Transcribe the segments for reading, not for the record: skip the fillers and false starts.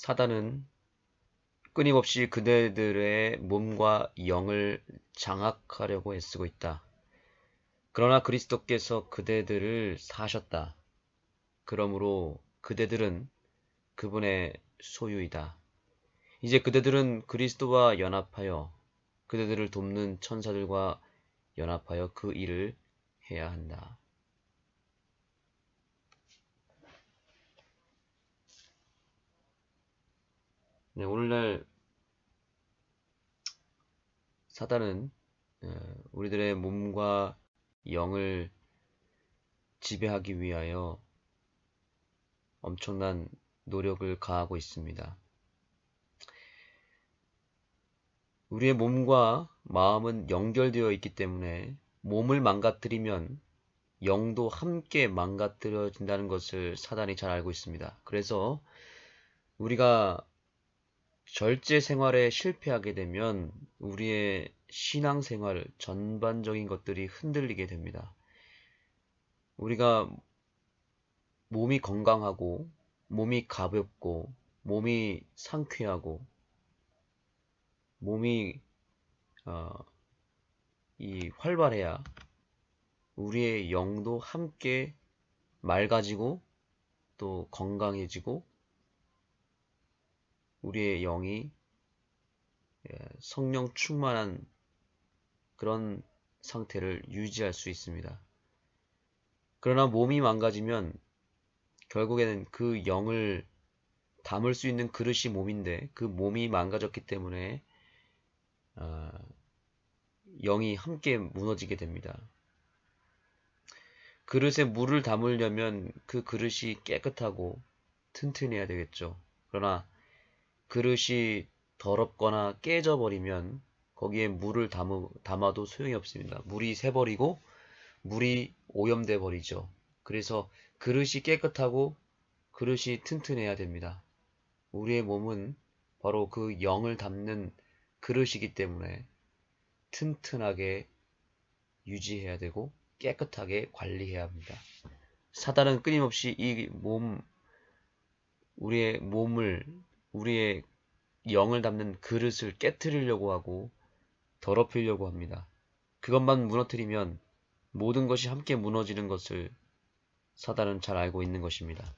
사단은 끊임없이 그대들의 몸과 영을 장악하려고 애쓰고 있다. 그러나 그리스도께서 그대들을 사하셨다. 그러므로 그대들은 그분의 소유이다. 이제 그대들은 그리스도와 연합하여 그대들을 돕는 천사들과 연합하여 그 일을 해야 한다. 네, 오늘날 사단은 우리들의 몸과 영을 지배하기 위하여 엄청난 노력을 가하고 있습니다. 우리의 몸과 마음은 연결되어 있기 때문에 몸을 망가뜨리면 영도 함께 망가뜨려진다는 것을 사단이 잘 알고 있습니다. 그래서 우리가 절제 생활에 실패하게 되면 우리의 신앙생활 전반적인 것들이 흔들리게 됩니다. 우리가 몸이 건강하고 몸이 가볍고 몸이 상쾌하고 몸이 활발해야 우리의 영도 함께 맑아지고 또 건강해지고 우리의 영이 성령 충만한 그런 상태를 유지할 수 있습니다. 그러나 몸이 망가지면 결국에는 그 영을 담을 수 있는 그릇이 몸인데 그 몸이 망가졌기 때문에 영이 함께 무너지게 됩니다. 그릇에 물을 담으려면 그 그릇이 깨끗하고 튼튼해야 되겠죠. 그러나 그릇이 더럽거나 깨져버리면 거기에 물을 담아도 소용이 없습니다. 물이 새버리고 물이 오염돼 버리죠. 그래서 그릇이 깨끗하고 그릇이 튼튼해야 됩니다. 우리의 몸은 바로 그 영을 담는 그릇이기 때문에 튼튼하게 유지해야 되고 깨끗하게 관리해야 합니다. 사단은 끊임없이 우리의 몸을, 우리의 영을 담는 그릇을 깨트리려고 하고 더럽히려고 합니다. 그것만 무너뜨리면 모든 것이 함께 무너지는 것을 사단은 잘 알고 있는 것입니다.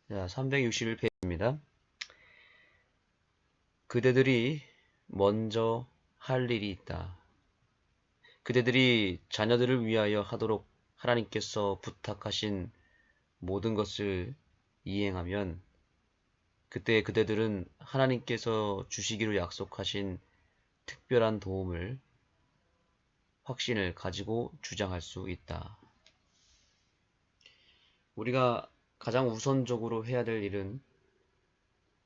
자, 361페이지입니다. 그대들이 먼저 할 일이 있다. 그대들이 자녀들을 위하여 하도록 하나님께서 부탁하신 모든 것을 이행하면 그때 그대들은 하나님께서 주시기로 약속하신 특별한 도움을 확신을 가지고 주장할 수 있다. 우리가 가장 우선적으로 해야 될 일은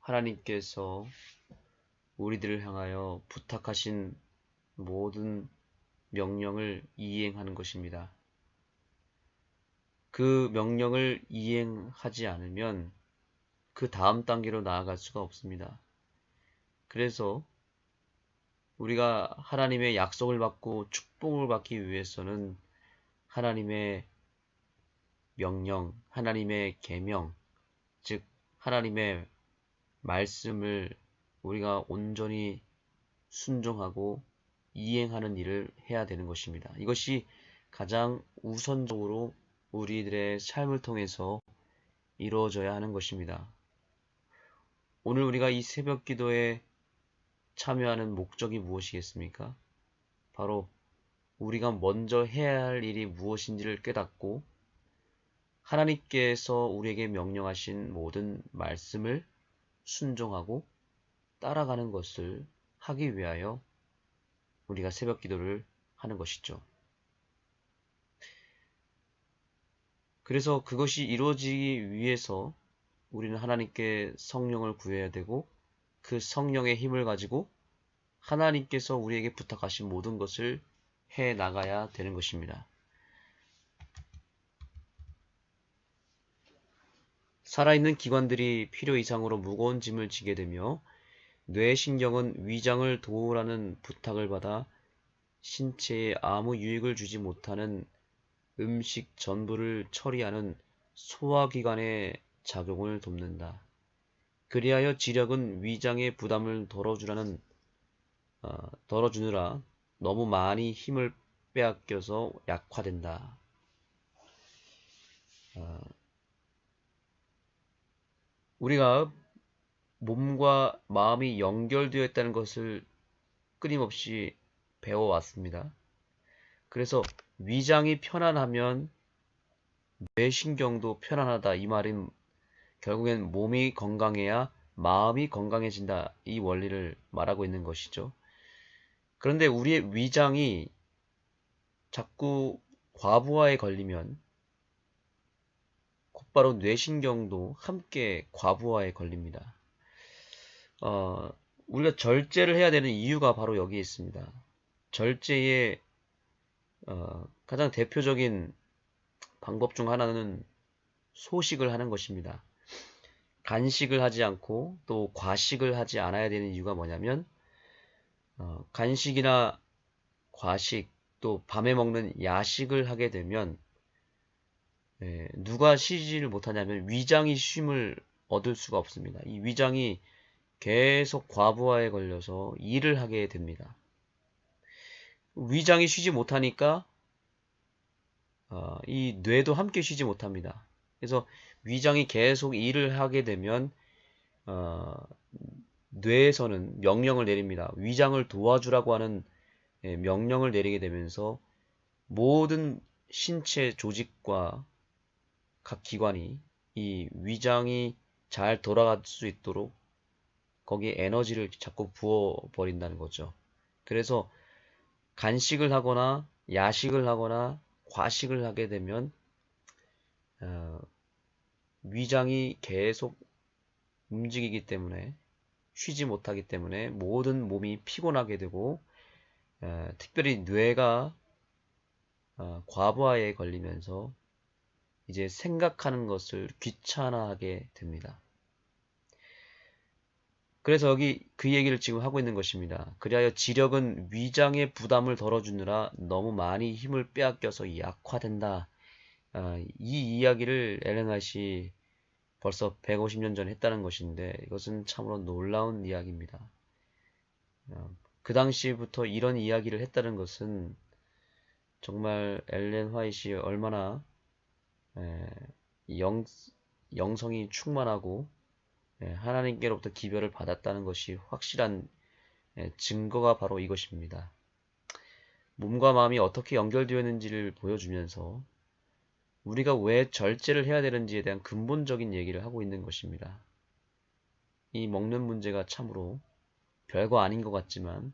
하나님께서 우리들을 향하여 부탁하신 모든 명령을 이행하는 것입니다. 그 명령을 이행하지 않으면 그 다음 단계로 나아갈 수가 없습니다. 그래서 우리가 하나님의 약속을 받고 축복을 받기 위해서는 하나님의 명령, 하나님의 계명, 즉 하나님의 말씀을 우리가 온전히 순종하고 이행하는 일을 해야 되는 것입니다. 이것이 가장 우선적으로 우리들의 삶을 통해서 이루어져야 하는 것입니다. 오늘 우리가 이 새벽 기도에 참여하는 목적이 무엇이겠습니까? 바로 우리가 먼저 해야 할 일이 무엇인지를 깨닫고 하나님께서 우리에게 명령하신 모든 말씀을 순종하고 따라가는 것을 하기 위하여 우리가 새벽 기도를 하는 것이죠. 그래서 그것이 이루어지기 위해서 우리는 하나님께 성령을 구해야 되고 그 성령의 힘을 가지고 하나님께서 우리에게 부탁하신 모든 것을 해 나가야 되는 것입니다. 살아있는 기관들이 필요 이상으로 무거운 짐을 지게 되며 뇌신경은 위장을 도우라는 부탁을 받아 신체에 아무 유익을 주지 못하는 음식 전부를 처리하는 소화기관의 작용을 돕는다. 그리하여 지력은 위장의 부담을 덜어주느라 너무 많이 힘을 빼앗겨서 약화된다. 우리가 몸과 마음이 연결되어 있다는 것을 끊임없이 배워왔습니다. 그래서 위장이 편안하면 뇌신경도 편안하다. 이 말은 결국엔 몸이 건강해야 마음이 건강해진다. 이 원리를 말하고 있는 것이죠. 그런데 우리의 위장이 자꾸 과부하에 걸리면 곧바로 뇌신경도 함께 과부하에 걸립니다. 우리가 절제를 해야 되는 이유가 바로 여기에 있습니다. 절제의 가장 대표적인 방법 중 하나는 소식을 하는 것입니다. 간식을 하지 않고 또 과식을 하지 않아야 되는 이유가 뭐냐면 간식이나 과식 또 밤에 먹는 야식을 하게 되면 누가 쉬지를 못하냐면 위장이 쉼을 얻을 수가 없습니다. 이 위장이 계속 과부하에 걸려서 일을 하게 됩니다. 위장이 쉬지 못하니까 이 뇌도 함께 쉬지 못합니다. 그래서 위장이 계속 일을 하게 되면 뇌에서는 명령을 내립니다. 위장을 도와주라고 하는 명령을 내리게 되면서 모든 신체 조직과 각 기관이 이 위장이 잘 돌아갈 수 있도록 거기에 에너지를 자꾸 부어버린다는 거죠. 그래서 간식을 하거나 야식을 하거나 과식을 하게 되면 위장이 계속 움직이기 때문에 쉬지 못하기 때문에 모든 몸이 피곤하게 되고 특별히 뇌가 과부하에 걸리면서 이제 생각하는 것을 귀찮아하게 됩니다. 그래서 여기 그 얘기를 지금 하고 있는 것입니다. 그리하여 지력은 위장의 부담을 덜어주느라 너무 많이 힘을 빼앗겨서 약화된다. 이 이야기를 엘렌 화이트가 벌써 150년 전에 했다는 것인데 이것은 참으로 놀라운 이야기입니다. 그 당시부터 이런 이야기를 했다는 것은 정말 엘렌 화이트가 얼마나 영성이 충만하고 하나님께로부터 기별을 받았다는 것이 확실한 증거가 바로 이것입니다. 몸과 마음이 어떻게 연결되어 있는지를 보여주면서 우리가 왜 절제를 해야 되는지에 대한 근본적인 얘기를 하고 있는 것입니다. 이 먹는 문제가 참으로 별거 아닌 것 같지만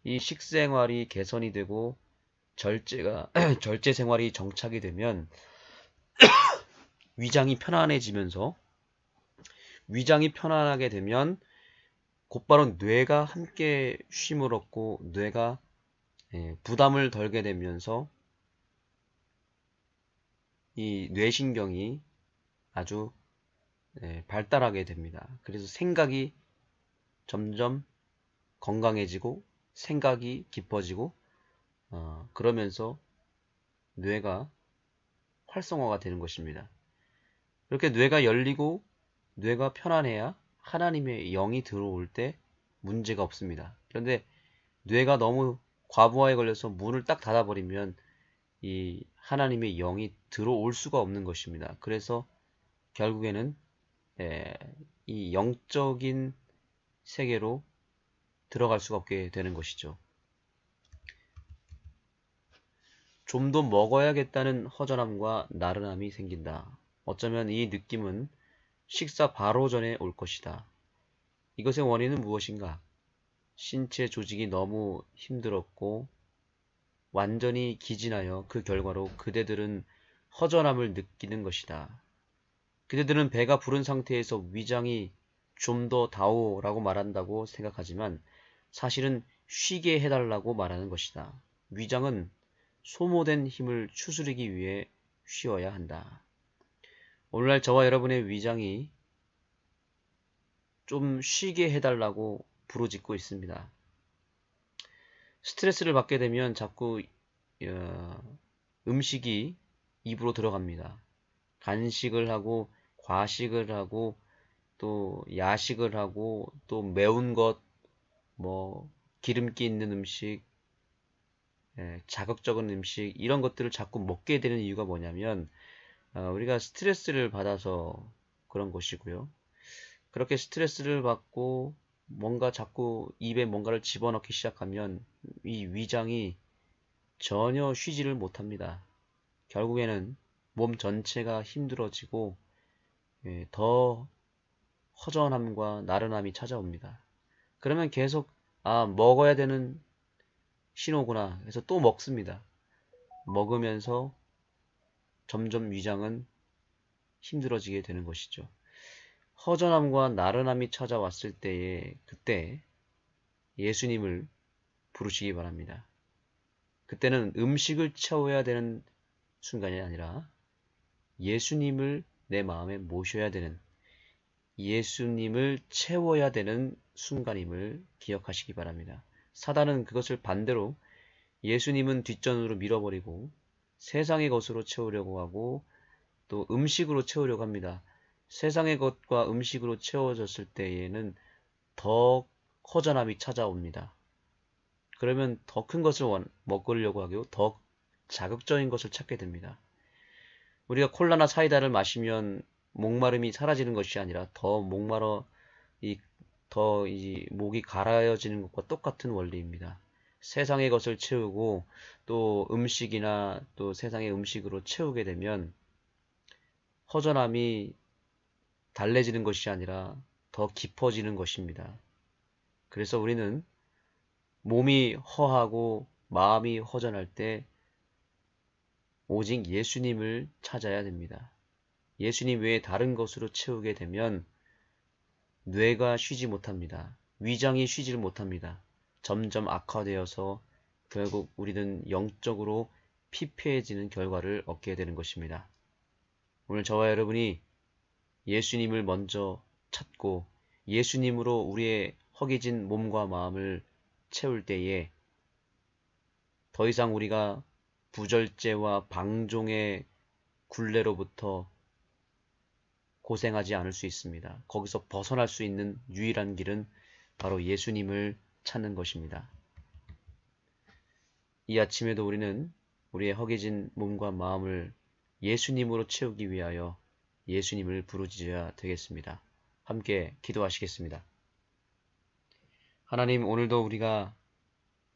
이 식생활이 개선이 되고 절제 생활이 정착이 되면 위장이 편안해지면서 위장이 편안하게 되면 곧바로 뇌가 함께 쉼을 얻고 뇌가 부담을 덜게 되면서 이 뇌신경이 아주 발달하게 됩니다. 그래서 생각이 점점 건강해지고 생각이 깊어지고 그러면서 뇌가 활성화가 되는 것입니다. 이렇게 뇌가 열리고 뇌가 편안해야 하나님의 영이 들어올 때 문제가 없습니다. 그런데 뇌가 너무 과부하에 걸려서 문을 딱 닫아버리면 이 하나님의 영이 들어올 수가 없는 것입니다. 그래서 결국에는 이 영적인 세계로 들어갈 수가 없게 되는 것이죠. 좀 더 먹어야겠다는 허전함과 나른함이 생긴다. 어쩌면 이 느낌은 식사 바로 전에 올 것이다. 이것의 원인은 무엇인가? 신체 조직이 너무 힘들었고 완전히 기진하여 그 결과로 그대들은 허전함을 느끼는 것이다. 그대들은 배가 부른 상태에서 위장이 좀 더 다오라고 말한다고 생각하지만 사실은 쉬게 해달라고 말하는 것이다. 위장은 소모된 힘을 추스르기 위해 쉬어야 한다. 오늘날 저와 여러분의 위장이 좀 쉬게 해달라고 부르짖고 있습니다. 스트레스를 받게 되면 자꾸 음식이 입으로 들어갑니다. 간식을 하고 과식을 하고 또 야식을 하고 또 매운 것, 뭐 기름기 있는 음식, 자극적인 음식 이런 것들을 자꾸 먹게 되는 이유가 뭐냐면 우리가 스트레스를 받아서 그런 것이고요. 그렇게 스트레스를 받고 뭔가 자꾸 입에 뭔가를 집어넣기 시작하면 이 위장이 전혀 쉬지를 못합니다. 결국에는 몸 전체가 힘들어지고 더 허전함과 나른함이 찾아옵니다. 그러면 계속 먹어야 되는 신호구나 해서 또 먹습니다. 먹으면서 점점 위장은 힘들어지게 되는 것이죠. 허전함과 나른함이 찾아왔을 때에 그때 예수님을 부르시기 바랍니다. 그때는 음식을 채워야 되는 순간이 아니라 예수님을 내 마음에 모셔야 되는, 예수님을 채워야 되는 순간임을 기억하시기 바랍니다. 사단은 그것을 반대로 예수님은 뒷전으로 밀어버리고 세상의 것으로 채우려고 하고 또 음식으로 채우려고 합니다. 세상의 것과 음식으로 채워졌을 때에는 더 허전함이 찾아옵니다. 그러면 더 큰 것을 먹으려고 하고 더 자극적인 것을 찾게 됩니다. 우리가 콜라나 사이다를 마시면 목마름이 사라지는 것이 아니라 더 목말어 더 목이 가라여지는 것과 똑같은 원리입니다. 세상의 것을 채우고 또 음식이나 또 세상의 음식으로 채우게 되면 허전함이 달래지는 것이 아니라 더 깊어지는 것입니다. 그래서 우리는 몸이 허하고 마음이 허전할 때 오직 예수님을 찾아야 됩니다. 예수님 외에 다른 것으로 채우게 되면 뇌가 쉬지 못합니다. 위장이 쉬지를 못합니다. 점점 악화되어서 결국 우리는 영적으로 피폐해지는 결과를 얻게 되는 것입니다. 오늘 저와 여러분이 예수님을 먼저 찾고 예수님으로 우리의 허기진 몸과 마음을 채울 때에 더 이상 우리가 부절제와 방종의 굴레로부터 고생하지 않을 수 있습니다. 거기서 벗어날 수 있는 유일한 길은 바로 예수님을 찾는 것입니다. 이 아침에도 우리는 우리의 허기진 몸과 마음을 예수님으로 채우기 위하여 예수님을 부르짖어야 되겠습니다. 함께 기도하시겠습니다. 하나님, 오늘도 우리가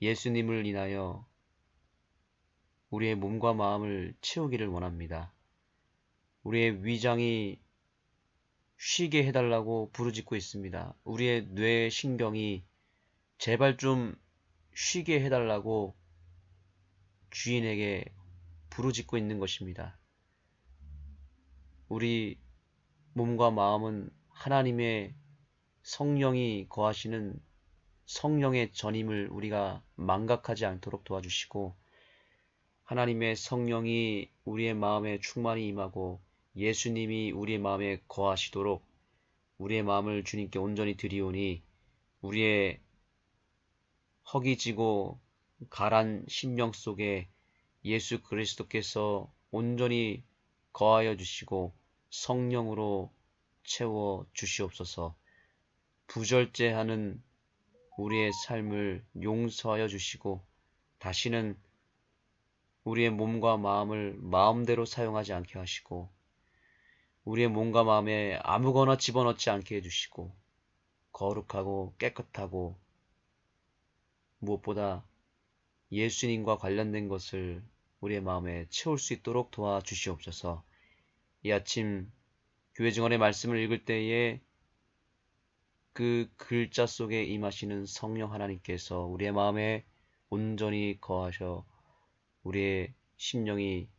예수님을 인하여 우리의 몸과 마음을 채우기를 원합니다. 우리의 위장이 쉬게 해달라고 부르짖고 있습니다. 우리의 뇌 신경이 제발 좀 쉬게 해달라고 주인에게 부르짖고 있는 것입니다. 우리 몸과 마음은 하나님의 성령이 거하시는 성령의 전임을 우리가 망각하지 않도록 도와주시고 하나님의 성령이 우리의 마음에 충만히 임하고 예수님이 우리의 마음에 거하시도록 우리의 마음을 주님께 온전히 드리오니 우리의 허기지고 가란 심령 속에 예수 그리스도께서 온전히 거하여 주시고 성령으로 채워 주시옵소서. 부절제하는 우리의 삶을 용서하여 주시고 다시는 우리의 몸과 마음을 마음대로 사용하지 않게 하시고 우리의 몸과 마음에 아무거나 집어넣지 않게 해주시고 거룩하고 깨끗하고 무엇보다 예수님과 관련된 것을 우리의 마음에 채울 수 있도록 도와주시옵소서. 이 아침 교회 증언의 말씀을 읽을 때에 그 글자 속에 임하시는 성령 하나님께서 우리의 마음에 온전히 거하셔 우리의 심령이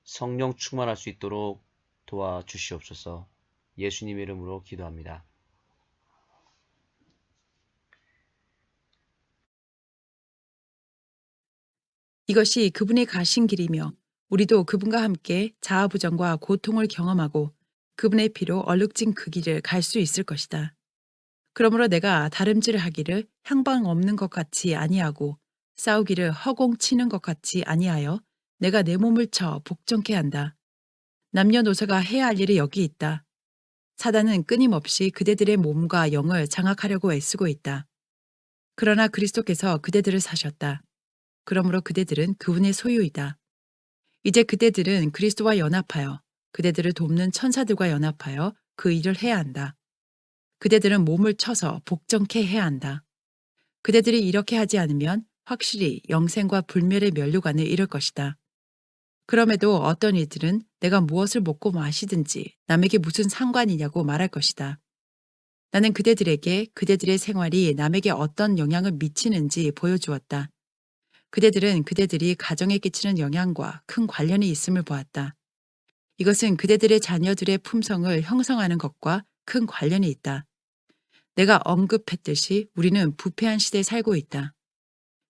성령 충만할 수 있도록 도와주시옵소서. 예수님 이름으로 기도합니다. 이것이 그분이 가신 길이며 우리도 그분과 함께 자아부정과 고통을 경험하고 그분의 피로 얼룩진 그 길을 갈 수 있을 것이다. 그러므로 내가 다름질하기를 향방 없는 것 같이 아니하고 싸우기를 허공치는 것 같이 아니하여 내가 내 몸을 쳐 복종케 한다. 남녀노소가 해야 할 일이 여기 있다. 사단은 끊임없이 그대들의 몸과 영을 장악하려고 애쓰고 있다. 그러나 그리스도께서 그대들을 사셨다. 그러므로 그대들은 그분의 소유이다. 이제 그대들은 그리스도와 연합하여 그대들을 돕는 천사들과 연합하여 그 일을 해야 한다. 그대들은 몸을 쳐서 복종케 해야 한다. 그대들이 이렇게 하지 않으면 확실히 영생과 불멸의 면류관을 이룰 것이다. 그럼에도 어떤 이들은 내가 무엇을 먹고 마시든지 남에게 무슨 상관이냐고 말할 것이다. 나는 그대들에게 그대들의 생활이 남에게 어떤 영향을 미치는지 보여주었다. 그대들은 그대들이 가정에 끼치는 영향과 큰 관련이 있음을 보았다. 이것은 그대들의 자녀들의 품성을 형성하는 것과 큰 관련이 있다. 내가 언급했듯이 우리는 부패한 시대에 살고 있다.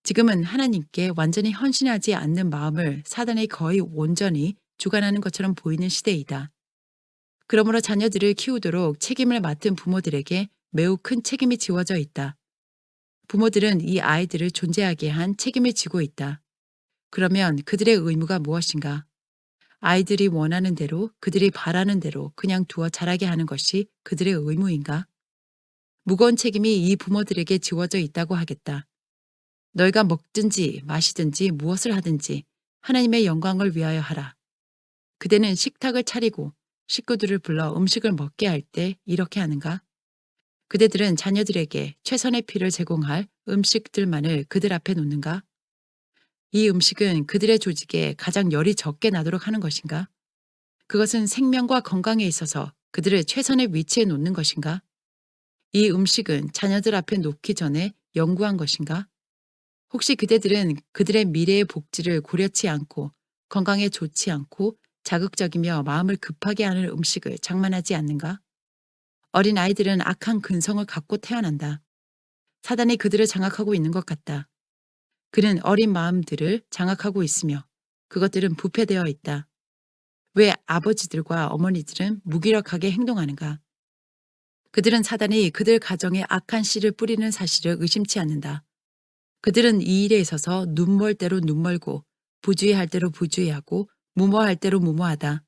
지금은 하나님께 완전히 헌신하지 않는 마음을 사단이 거의 온전히 주관하는 것처럼 보이는 시대이다. 그러므로 자녀들을 키우도록 책임을 맡은 부모들에게 매우 큰 책임이 지워져 있다. 부모들은 이 아이들을 존재하게 한 책임을 지고 있다. 그러면 그들의 의무가 무엇인가? 아이들이 원하는 대로, 그들이 바라는 대로 그냥 두어 자라게 하는 것이 그들의 의무인가? 무거운 책임이 이 부모들에게 지워져 있다고 하겠다. 너희가 먹든지 마시든지 무엇을 하든지 하나님의 영광을 위하여 하라. 그대는 식탁을 차리고 식구들을 불러 음식을 먹게 할 때 이렇게 하는가? 그대들은 자녀들에게 최선의 피를 제공할 음식들만을 그들 앞에 놓는가? 이 음식은 그들의 조직에 가장 열이 적게 나도록 하는 것인가? 그것은 생명과 건강에 있어서 그들을 최선의 위치에 놓는 것인가? 이 음식은 자녀들 앞에 놓기 전에 연구한 것인가? 혹시 그대들은 그들의 미래의 복지를 고려치 않고 건강에 좋지 않고 자극적이며 마음을 급하게 하는 음식을 장만하지 않는가? 어린 아이들은 악한 근성을 갖고 태어난다. 사단이 그들을 장악하고 있는 것 같다. 그는 어린 마음들을 장악하고 있으며 그것들은 부패되어 있다. 왜 아버지들과 어머니들은 무기력하게 행동하는가? 그들은 사단이 그들 가정에 악한 씨를 뿌리는 사실을 의심치 않는다. 그들은 이 일에 있어서 눈멀 대로 눈멀고 부주의할 대로 부주의하고 무모할 대로 무모하다.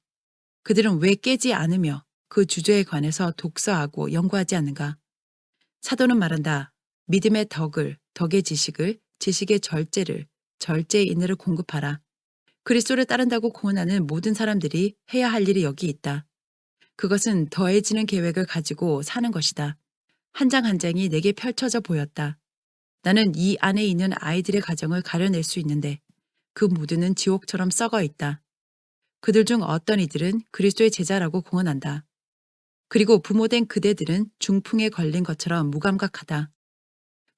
그들은 왜 깨지 않으며 그 주제에 관해서 독서하고 연구하지 않는가? 사도는 말한다. 믿음의 덕을, 덕의 지식을, 지식의 절제를, 절제의 인내를 공급하라. 그리스도를 따른다고 공언하는 모든 사람들이 해야 할 일이 여기 있다. 그것은 더해지는 계획을 가지고 사는 것이다. 한 장 한 장이 내게 펼쳐져 보였다. 나는 이 안에 있는 아이들의 가정을 가려낼 수 있는데 그 무드는 지옥처럼 썩어 있다. 그들 중 어떤 이들은 그리스도의 제자라고 공언한다. 그리고 부모된 그대들은 중풍에 걸린 것처럼 무감각하다.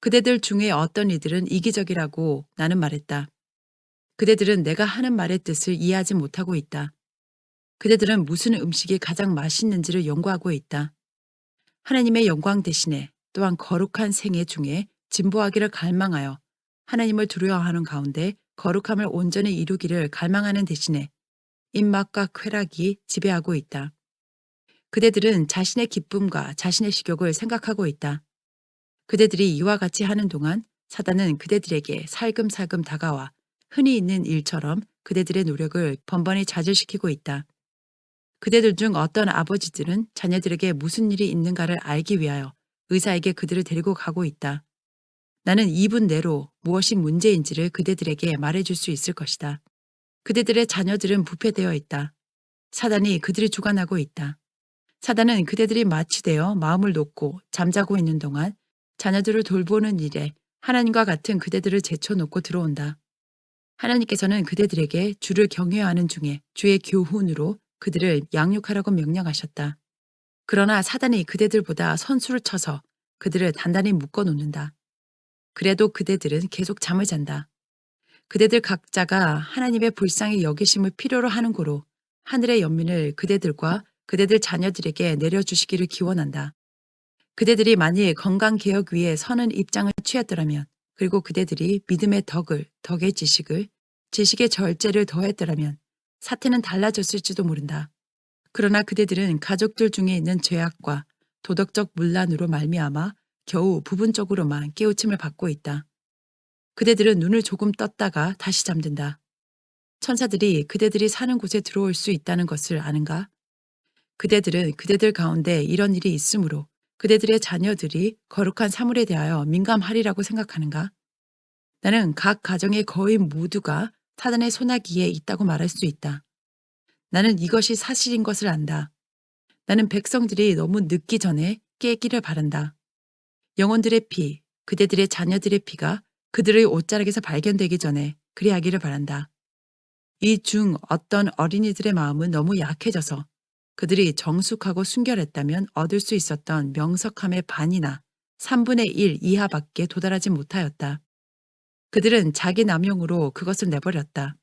그대들 중에 어떤 이들은 이기적이라고 나는 말했다. 그대들은 내가 하는 말의 뜻을 이해하지 못하고 있다. 그대들은 무슨 음식이 가장 맛있는지를 연구하고 있다. 하나님의 영광 대신에 또한 거룩한 생애 중에 진보하기를 갈망하여 하나님을 두려워하는 가운데 거룩함을 온전히 이루기를 갈망하는 대신에 입맛과 쾌락이 지배하고 있다. 그대들은 자신의 기쁨과 자신의 식욕을 생각하고 있다. 그대들이 이와 같이 하는 동안 사단은 그대들에게 살금살금 다가와 흔히 있는 일처럼 그대들의 노력을 번번이 좌절시키고 있다. 그대들 중 어떤 아버지들은 자녀들에게 무슨 일이 있는가를 알기 위하여 의사에게 그들을 데리고 가고 있다. 나는 2분 내로 무엇이 문제인지를 그대들에게 말해줄 수 있을 것이다. 그대들의 자녀들은 부패되어 있다. 사단이 그들이 주관하고 있다. 사단은 그대들이 마취되어 마음을 놓고 잠자고 있는 동안 자녀들을 돌보는 일에 하나님과 같은 그대들을 제쳐놓고 들어온다. 하나님께서는 그대들에게 주를 경외하는 중에 주의 교훈으로 그들을 양육하라고 명령하셨다. 그러나 사단이 그대들보다 선수를 쳐서 그들을 단단히 묶어 놓는다. 그래도 그대들은 계속 잠을 잔다. 그대들 각자가 하나님의 불쌍히 여기심을 필요로 하는 고로 하늘의 연민을 그대들과 그대들 자녀들에게 내려주시기를 기원한다. 그대들이 만일 건강개혁 위에 서는 입장을 취했더라면, 그리고 그대들이 믿음의 덕의 지식을, 지식의 절제를 더했더라면 사태는 달라졌을지도 모른다. 그러나 그대들은 가족들 중에 있는 죄악과 도덕적 문란으로 말미암아 겨우 부분적으로만 깨우침을 받고 있다. 그대들은 눈을 조금 떴다가 다시 잠든다. 천사들이 그대들이 사는 곳에 들어올 수 있다는 것을 아는가? 그대들은 그대들 가운데 이런 일이 있으므로 그대들의 자녀들이 거룩한 사물에 대하여 민감하리라고 생각하는가? 나는 각 가정의 거의 모두가 사단의 손아귀에 있다고 말할 수 있다. 나는 이것이 사실인 것을 안다. 나는 백성들이 너무 늦기 전에 깨기를 바란다. 영혼들의 피, 그대들의 자녀들의 피가 그들의 옷자락에서 발견되기 전에 그리하기를 바란다. 이 중 어떤 어린이들의 마음은 너무 약해져서 그들이 정숙하고 순결했다면 얻을 수 있었던 명석함의 반이나 3분의 1 이하밖에 도달하지 못하였다. 그들은 자기 남용으로 그것을 내버렸다.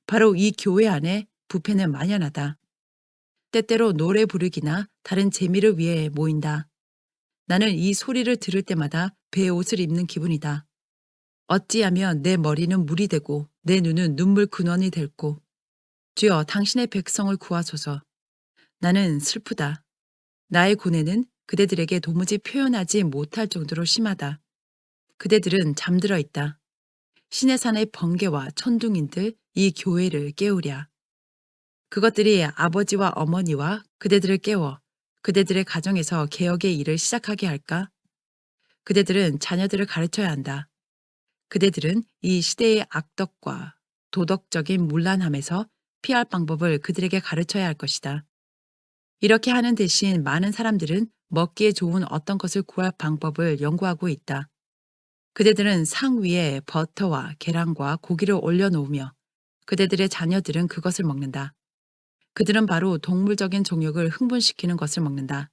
바로 이 교회 안에 부패는 만연하다. 때때로 노래 부르기나 다른 재미를 위해 모인다. 나는 이 소리를 들을 때마다 베옷을 입는 기분이다. 어찌하면 내 머리는 물이 되고 내 눈은 눈물 근원이 될꼬. 주여, 당신의 백성을 구하소서. 나는 슬프다. 나의 고뇌는 그대들에게 도무지 표현하지 못할 정도로 심하다. 그대들은 잠들어 있다. 신의 산의 번개와 천둥인들 이 교회를 깨우랴. 그것들이 아버지와 어머니와 그대들을 깨워 그대들의 가정에서 개혁의 일을 시작하게 할까? 그대들은 자녀들을 가르쳐야 한다. 그대들은 이 시대의 악덕과 도덕적인 문란함에서 피할 방법을 그들에게 가르쳐야 할 것이다. 이렇게 하는 대신 많은 사람들은 먹기에 좋은 어떤 것을 구할 방법을 연구하고 있다. 그대들은 상 위에 버터와 계란과 고기를 올려놓으며 그대들의 자녀들은 그것을 먹는다. 그들은 바로 동물적인 정욕을 흥분시키는 것을 먹는다.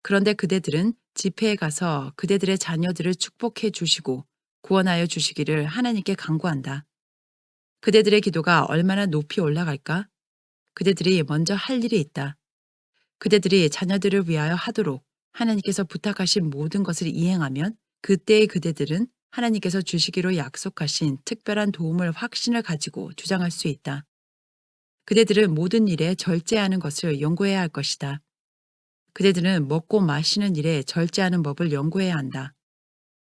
그런데 그대들은 집회에 가서 그대들의 자녀들을 축복해 주시고 구원하여 주시기를 하나님께 간구한다. 그대들의 기도가 얼마나 높이 올라갈까? 그대들이 먼저 할 일이 있다. 그대들이 자녀들을 위하여 하도록 하나님께서 부탁하신 모든 것을 이행하면 그때의 그대들은 하나님께서 주시기로 약속하신 특별한 도움을 확신을 가지고 주장할 수 있다. 그대들은 모든 일에 절제하는 것을 연구해야 할 것이다. 그대들은 먹고 마시는 일에 절제하는 법을 연구해야 한다.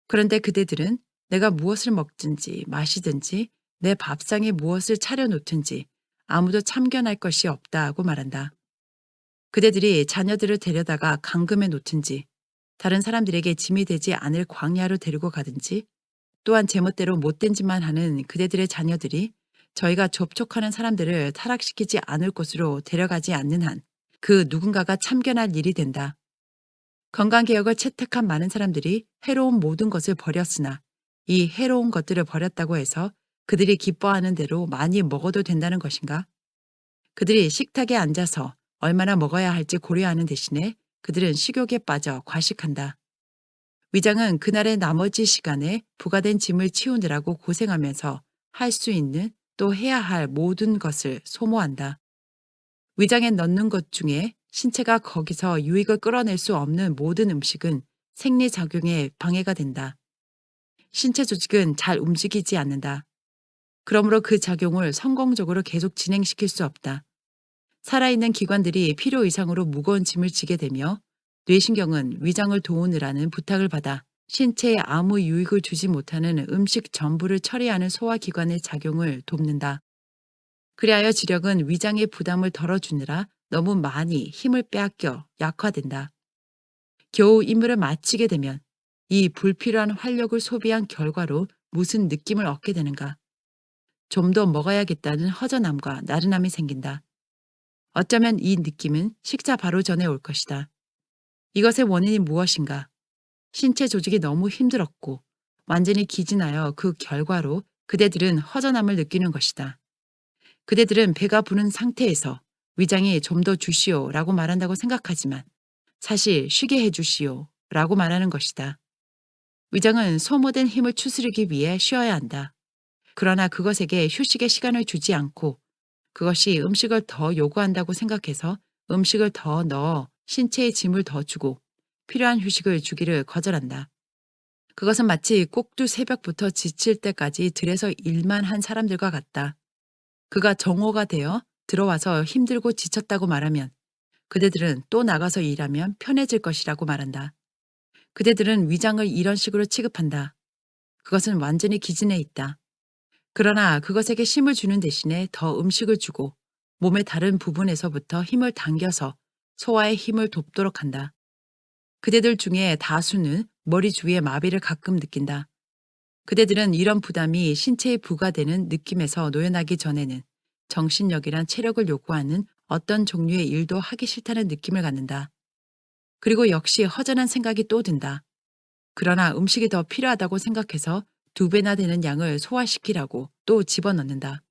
그런데 그대들은 내가 무엇을 먹든지 마시든지 내 밥상에 무엇을 차려놓든지 아무도 참견할 것이 없다고 말한다. 그대들이 자녀들을 데려다가 감금해 놓든지 다른 사람들에게 짐이 되지 않을 광야로 데리고 가든지 또한 제멋대로 못된 짓만 하는 그대들의 자녀들이 저희가 접촉하는 사람들을 타락시키지 않을 곳으로 데려가지 않는 한 그 누군가가 참견할 일이 된다. 건강개혁을 채택한 많은 사람들이 해로운 모든 것을 버렸으나 이 해로운 것들을 버렸다고 해서 그들이 기뻐하는 대로 많이 먹어도 된다는 것인가? 그들이 식탁에 앉아서 얼마나 먹어야 할지 고려하는 대신에 그들은 식욕에 빠져 과식한다. 위장은 그날의 나머지 시간에 부과된 짐을 치우느라고 고생하면서 할 수 있는 또 해야 할 모든 것을 소모한다. 위장에 넣는 것 중에 신체가 거기서 유익을 끌어낼 수 없는 모든 음식은 생리작용에 방해가 된다. 신체 조직은 잘 움직이지 않는다. 그러므로 그 작용을 성공적으로 계속 진행시킬 수 없다. 살아있는 기관들이 필요 이상으로 무거운 짐을 지게 되며 뇌신경은 위장을 도우느라는 부탁을 받아 신체에 아무 유익을 주지 못하는 음식 전부를 처리하는 소화기관의 작용을 돕는다. 그리하여 지력은 위장의 부담을 덜어주느라 너무 많이 힘을 빼앗겨 약화된다. 겨우 임무를 마치게 되면 이 불필요한 활력을 소비한 결과로 무슨 느낌을 얻게 되는가? 좀 더 먹어야겠다는 허전함과 나른함이 생긴다. 어쩌면 이 느낌은 식사 바로 전에 올 것이다. 이것의 원인이 무엇인가? 신체 조직이 너무 힘들었고 완전히 기진하여 그 결과로 그대들은 허전함을 느끼는 것이다. 그대들은 배가 부른 상태에서 위장이 좀 더 주시오 라고 말한다고 생각하지만 사실 쉬게 해주시오 라고 말하는 것이다. 위장은 소모된 힘을 추스르기 위해 쉬어야 한다. 그러나 그것에게 휴식의 시간을 주지 않고 그것이 음식을 더 요구한다고 생각해서 음식을 더 넣어 신체에 짐을 더 주고 필요한 휴식을 주기를 거절한다. 그것은 마치 꼭두 새벽부터 지칠 때까지 들에서 일만 한 사람들과 같다. 그가 정오가 되어 들어와서 힘들고 지쳤다고 말하면 그대들은 또 나가서 일하면 편해질 것이라고 말한다. 그대들은 위장을 이런 식으로 취급한다. 그것은 완전히 기진해 있다. 그러나 그것에게 힘을 주는 대신에 더 음식을 주고 몸의 다른 부분에서부터 힘을 당겨서 소화의 힘을 돕도록 한다. 그대들 중에 다수는 머리 주위의 마비를 가끔 느낀다. 그대들은 이런 부담이 신체에 부과되는 느낌에서 노연하기 전에는 정신력이란 체력을 요구하는 어떤 종류의 일도 하기 싫다는 느낌을 갖는다. 그리고 역시 허전한 생각이 또 든다. 그러나 음식이 더 필요하다고 생각해서 2배나 되는 양을 소화시키라고 또 집어넣는다.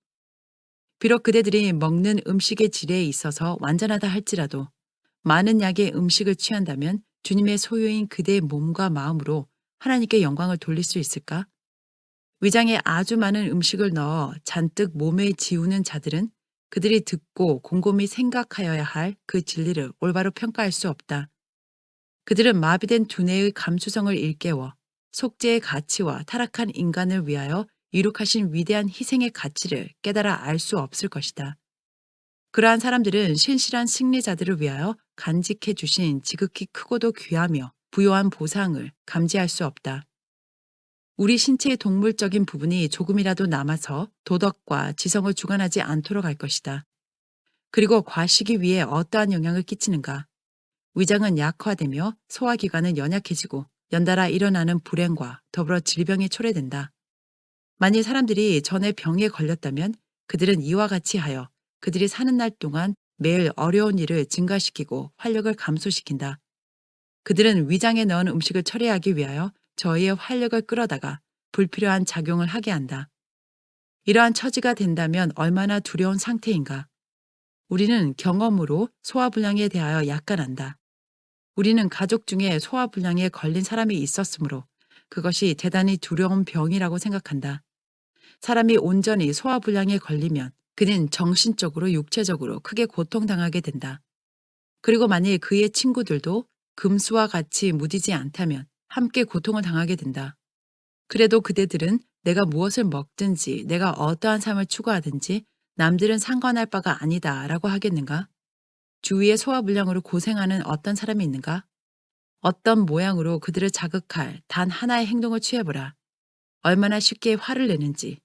비록 그대들이 먹는 음식의 질에 있어서 완전하다 할지라도 많은 양의 음식을 취한다면 주님의 소유인 그대의 몸과 마음으로 하나님께 영광을 돌릴 수 있을까? 위장에 아주 많은 음식을 넣어 잔뜩 몸에 지우는 자들은 그들이 듣고 곰곰이 생각하여야 할 그 진리를 올바로 평가할 수 없다. 그들은 마비된 두뇌의 감수성을 일깨워 속죄의 가치와 타락한 인간을 위하여 이룩하신 위대한 희생의 가치를 깨달아 알 수 없을 것이다. 그러한 사람들은 신실한 승리자들을 위하여 간직해 주신 지극히 크고도 귀하며 부요한 보상을 감지할 수 없다. 우리 신체의 동물적인 부분이 조금이라도 남아서 도덕과 지성을 주관하지 않도록 할 것이다. 그리고 과식이 위에 어떠한 영향을 끼치는가? 위장은 약화되며 소화기관은 연약해지고 연달아 일어나는 불행과 더불어 질병이 초래된다. 만일 사람들이 전에 병에 걸렸다면 그들은 이와 같이 하여 그들이 사는 날 동안 매일 어려운 일을 증가시키고 활력을 감소시킨다. 그들은 위장에 넣은 음식을 처리하기 위하여 저희의 활력을 끌어다가 불필요한 작용을 하게 한다. 이러한 처지가 된다면 얼마나 두려운 상태인가? 우리는 경험으로 소화불량에 대하여 약간 안다. 우리는 가족 중에 소화불량에 걸린 사람이 있었으므로 그것이 대단히 두려운 병이라고 생각한다. 사람이 온전히 소화불량에 걸리면 그는 정신적으로 육체적으로 크게 고통당하게 된다. 그리고 만일 그의 친구들도 금수와 같이 무디지 않다면 함께 고통을 당하게 된다. 그래도 그대들은 내가 무엇을 먹든지 내가 어떠한 삶을 추구하든지 남들은 상관할 바가 아니다 라고 하겠는가? 주위의 소화불량으로 고생하는 어떤 사람이 있는가? 어떤 모양으로 그들을 자극할 단 하나의 행동을 취해보라. 얼마나 쉽게 화를 내는지.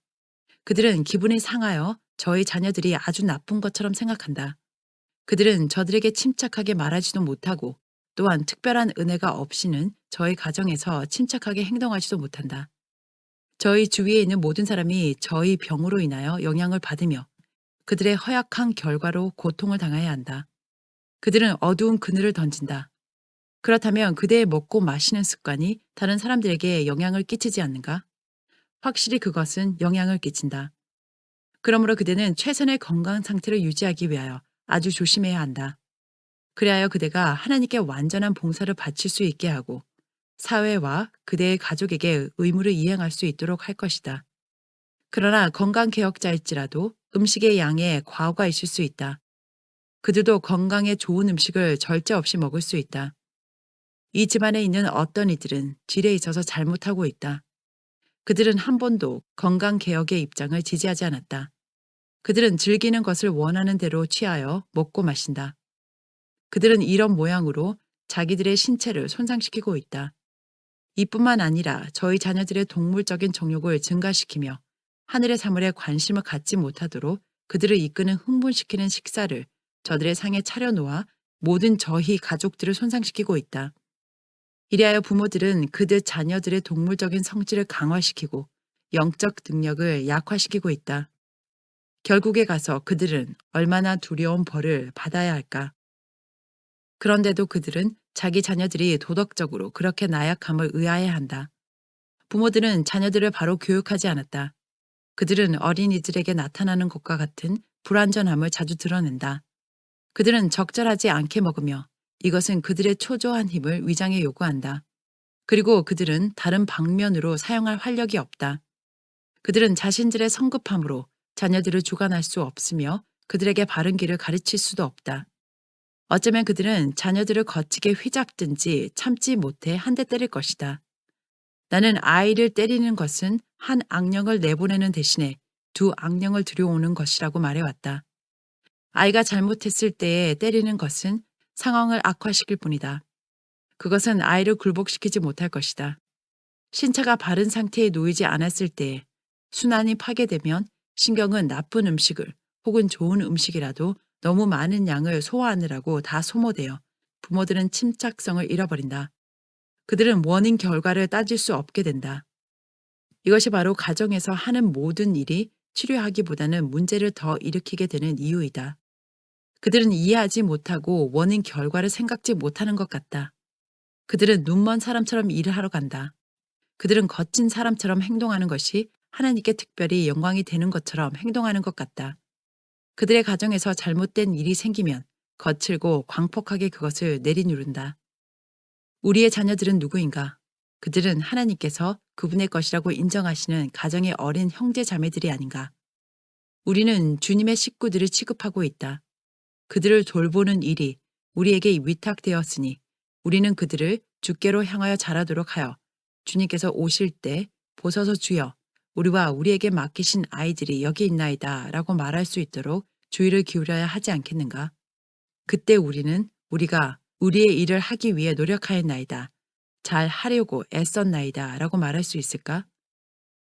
그들은 기분이 상하여 저희 자녀들이 아주 나쁜 것처럼 생각한다. 그들은 저들에게 침착하게 말하지도 못하고 또한 특별한 은혜가 없이는 저희 가정에서 침착하게 행동하지도 못한다. 저희 주위에 있는 모든 사람이 저희 병으로 인하여 영향을 받으며 그들의 허약한 결과로 고통을 당해야 한다. 그들은 어두운 그늘을 던진다. 그렇다면 그대의 먹고 마시는 습관이 다른 사람들에게 영향을 끼치지 않는가? 확실히 그것은 영향을 끼친다. 그러므로 그대는 최선의 건강 상태를 유지하기 위하여 아주 조심해야 한다. 그리하여 그대가 하나님께 완전한 봉사를 바칠 수 있게 하고 사회와 그대의 가족에게 의무를 이행할 수 있도록 할 것이다. 그러나 건강개혁자일지라도 음식의 양에 과오가 있을 수 있다. 그들도 건강에 좋은 음식을 절제 없이 먹을 수 있다. 이 집안에 있는 어떤 이들은 질에 있어서 잘못하고 있다. 그들은 한 번도 건강개혁의 입장을 지지하지 않았다. 그들은 즐기는 것을 원하는 대로 취하여 먹고 마신다. 그들은 이런 모양으로 자기들의 신체를 손상시키고 있다. 이뿐만 아니라 저희 자녀들의 동물적인 정욕을 증가시키며 하늘의 사물에 관심을 갖지 못하도록 그들을 이끄는 흥분시키는 식사를 저들의 상에 차려놓아 모든 저희 가족들을 손상시키고 있다. 이리하여 부모들은 그들 자녀들의 동물적인 성질을 강화시키고 영적 능력을 약화시키고 있다. 결국에 가서 그들은 얼마나 두려운 벌을 받아야 할까? 그런데도 그들은 자기 자녀들이 도덕적으로 그렇게 나약함을 의아해한다. 부모들은 자녀들을 바로 교육하지 않았다. 그들은 어린이들에게 나타나는 것과 같은 불완전함을 자주 드러낸다. 그들은 적절하지 않게 먹으며 이것은 그들의 초조한 힘을 위장에 요구한다. 그리고 그들은 다른 방면으로 사용할 활력이 없다. 그들은 자신들의 성급함으로 자녀들을 주관할 수 없으며 그들에게 바른 길을 가르칠 수도 없다. 어쩌면 그들은 자녀들을 거치게 휘잡든지 참지 못해 한 대 때릴 것이다. 나는 아이를 때리는 것은 한 악령을 내보내는 대신에 두 악령을 들여오는 것이라고 말해왔다. 아이가 잘못했을 때에 때리는 것은 상황을 악화시킬 뿐이다. 그것은 아이를 굴복시키지 못할 것이다. 신체가 바른 상태에 놓이지 않았을 때에 순환이 파괴되면 신경은 나쁜 음식을 혹은 좋은 음식이라도 너무 많은 양을 소화하느라고 다 소모되어 부모들은 침착성을 잃어버린다. 그들은 원인 결과를 따질 수 없게 된다. 이것이 바로 가정에서 하는 모든 일이 치료하기보다는 문제를 더 일으키게 되는 이유이다. 그들은 이해하지 못하고 원인 결과를 생각지 못하는 것 같다. 그들은 눈먼 사람처럼 일을 하러 간다. 그들은 거친 사람처럼 행동하는 것이 하나님께 특별히 영광이 되는 것처럼 행동하는 것 같다. 그들의 가정에서 잘못된 일이 생기면 거칠고 광폭하게 그것을 내리누른다. 우리의 자녀들은 누구인가? 그들은 하나님께서 그분의 것이라고 인정하시는 가정의 어린 형제 자매들이 아닌가? 우리는 주님의 식구들을 취급하고 있다. 그들을 돌보는 일이 우리에게 위탁되었으니 우리는 그들을 주께로 향하여 자라도록 하여 주님께서 오실 때 보소서 주여 우리와 우리에게 맡기신 아이들이 여기 있나이다 라고 말할 수 있도록 주의를 기울여야 하지 않겠는가? 그때 우리는 우리가 우리의 일을 하기 위해 노력하였나이다. 잘 하려고 애썼나이다 라고 말할 수 있을까?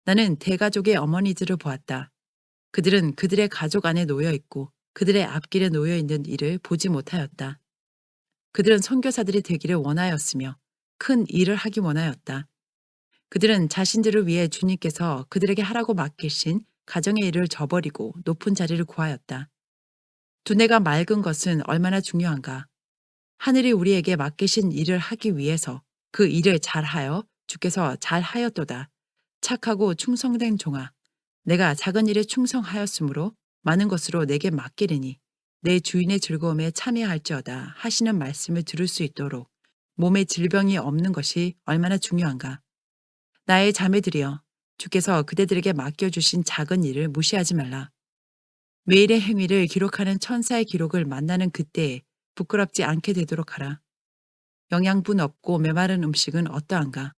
나는 대가족의 어머니들을 보았다. 그들은 그들의 가족 안에 놓여 있고 그들의 앞길에 놓여 있는 일을 보지 못하였다. 그들은 선교사들이 되기를 원하였으며 큰 일을 하기 원하였다. 그들은 자신들을 위해 주님께서 그들에게 하라고 맡기신 가정의 일을 저버리고 높은 자리를 구하였다. 두뇌가 맑은 것은 얼마나 중요한가. 하늘이 우리에게 맡기신 일을 하기 위해서 그 일을 잘하여 주께서 잘하였도다. 착하고 충성된 종아, 내가 작은 일에 충성하였으므로 많은 것으로 내게 맡기리니 내 주인의 즐거움에 참여할지어다 하시는 말씀을 들을 수 있도록 몸에 질병이 없는 것이 얼마나 중요한가. 나의 자매들이여, 주께서 그대들에게 맡겨주신 작은 일을 무시하지 말라. 매일의 행위를 기록하는 천사의 기록을 만나는 그때에 부끄럽지 않게 되도록 하라. 영양분 없고 메마른 음식은 어떠한가?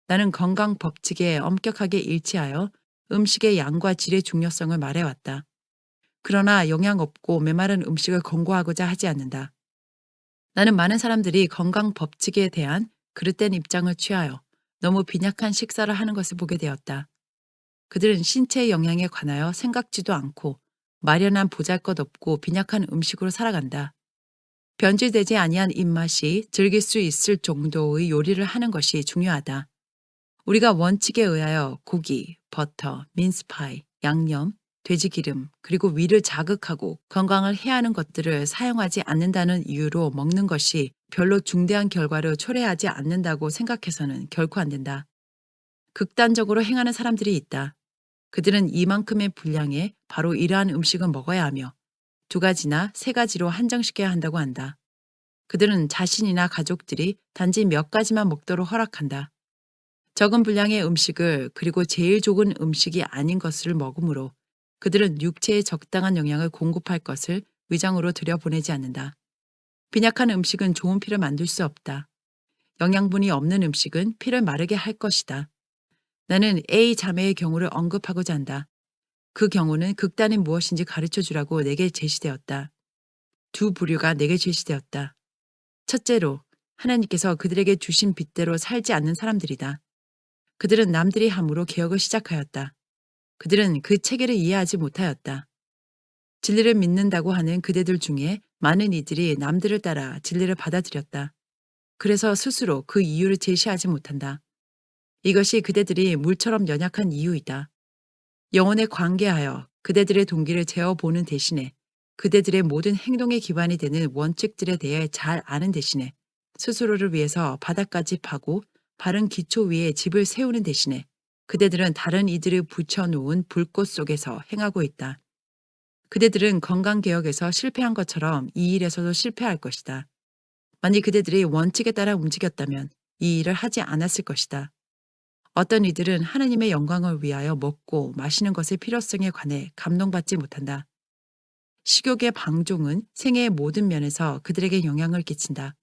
나는 건강 법칙에 엄격하게 일치하여 음식의 양과 질의 중요성을 말해왔다. 그러나 영양 없고 메마른 음식을 권고하고자 하지 않는다. 나는 많은 사람들이 건강 법칙에 대한 그릇된 입장을 취하여 너무 빈약한 식사를 하는 것을 보게 되었다. 그들은 신체의 영양에 관하여 생각지도 않고 마련한 보잘것없고 빈약한 음식으로 살아간다. 변질되지 아니한 입맛이 즐길 수 있을 정도의 요리를 하는 것이 중요하다. 우리가 원칙에 의하여 고기, 버터, 민스파이, 양념, 돼지기름, 그리고 위를 자극하고 건강을 해하는 것들을 사용하지 않는다는 이유로 먹는 것이 별로 중대한 결과를 초래하지 않는다고 생각해서는 결코 안 된다. 극단적으로 행하는 사람들이 있다. 그들은 이만큼의 분량에 바로 이러한 음식을 먹어야 하며 2가지나 3가지로 한정시켜야 한다고 한다. 그들은 자신이나 가족들이 단지 몇 가지만 먹도록 허락한다. 적은 분량의 음식을 그리고 제일 좋은 음식이 아닌 것을 먹으므로 그들은 육체에 적당한 영양을 공급할 것을 위장으로 들여보내지 않는다. 빈약한 음식은 좋은 피를 만들 수 없다. 영양분이 없는 음식은 피를 마르게 할 것이다. 나는 A 자매의 경우를 언급하고자 한다. 그 경우는 극단이 무엇인지 가르쳐 주라고 내게 제시되었다. 2 부류가 내게 제시되었다. 첫째로, 하나님께서 그들에게 주신 빚대로 살지 않는 사람들이다. 그들은 남들이 함으로 개혁을 시작하였다. 그들은 그 체계를 이해하지 못하였다. 진리를 믿는다고 하는 그대들 중에 많은 이들이 남들을 따라 진리를 받아들였다. 그래서 스스로 그 이유를 제시하지 못한다. 이것이 그대들이 물처럼 연약한 이유이다. 영혼에 관계하여 그대들의 동기를 재어보는 대신에 그대들의 모든 행동의 기반이 되는 원칙들에 대해 잘 아는 대신에 스스로를 위해서 바닥까지 파고 바른 기초 위에 집을 세우는 대신에 그대들은 다른 이들을 붙여놓은 불꽃 속에서 행하고 있다. 그대들은 건강개혁에서 실패한 것처럼 이 일에서도 실패할 것이다. 만일 그대들이 원칙에 따라 움직였다면 이 일을 하지 않았을 것이다. 어떤 이들은 하나님의 영광을 위하여 먹고 마시는 것의 필요성에 관해 감동받지 못한다. 식욕의 방종은 생애의 모든 면에서 그들에게 영향을 끼친다.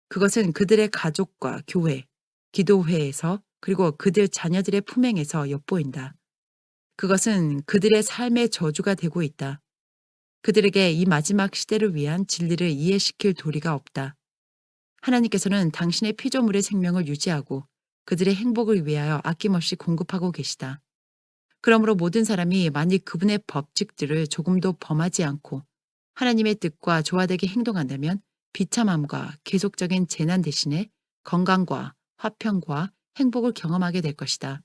그것은 그들의 가족과 교회, 기도회에서 그리고 그들 자녀들의 품행에서 엿보인다. 그것은 그들의 삶의 저주가 되고 있다. 그들에게 이 마지막 시대를 위한 진리를 이해시킬 도리가 없다. 하나님께서는 당신의 피조물의 생명을 유지하고 그들의 행복을 위하여 아낌없이 공급하고 계시다. 그러므로 모든 사람이 만일 그분의 법칙들을 조금도 범하지 않고 하나님의 뜻과 조화되게 행동한다면 비참함과 계속적인 재난 대신에 건강과 화평과 행복을 경험하게 될 것이다.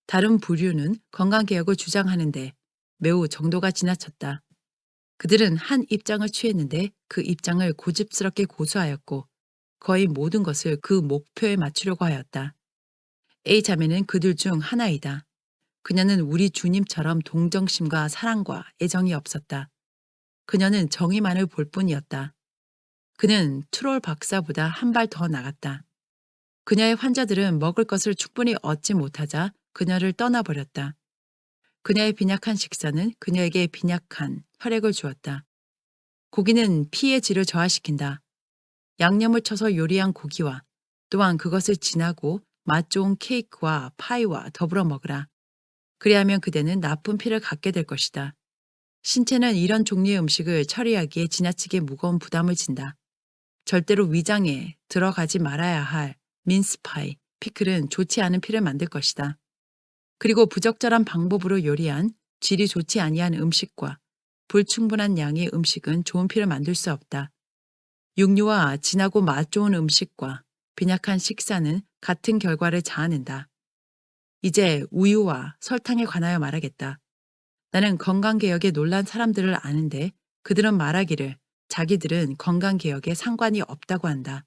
다른 부류는 건강개혁을 주장하는데 매우 정도가 지나쳤다. 그들은 한 입장을 취했는데 그 입장을 고집스럽게 고수하였고 거의 모든 것을 그 목표에 맞추려고 하였다. A 자매는 그들 중 하나이다. 그녀는 우리 주님처럼 동정심과 사랑과 애정이 없었다. 그녀는 정의만을 볼 뿐이었다. 그는 트롤 박사보다 한 발 더 나갔다. 그녀의 환자들은 먹을 것을 충분히 얻지 못하자 그녀를 떠나버렸다. 그녀의 빈약한 식사는 그녀에게 빈약한 혈액을 주었다. 고기는 피의 질을 저하시킨다. 양념을 쳐서 요리한 고기와 또한 그것을 진하고 맛 좋은 케이크와 파이와 더불어 먹으라. 그리하면 그대는 나쁜 피를 갖게 될 것이다. 신체는 이런 종류의 음식을 처리하기에 지나치게 무거운 부담을 진다. 절대로 위장에 들어가지 말아야 할 민스파이, 피클은 좋지 않은 피를 만들 것이다. 그리고 부적절한 방법으로 요리한 질이 좋지 아니한 음식과 불충분한 양의 음식은 좋은 피를 만들 수 없다. 육류와 진하고 맛 좋은 음식과 빈약한 식사는 같은 결과를 자아낸다. 이제 우유와 설탕에 관하여 말하겠다. 나는 건강개혁에 놀란 사람들을 아는데 그들은 말하기를 자기들은 건강개혁에 상관이 없다고 한다.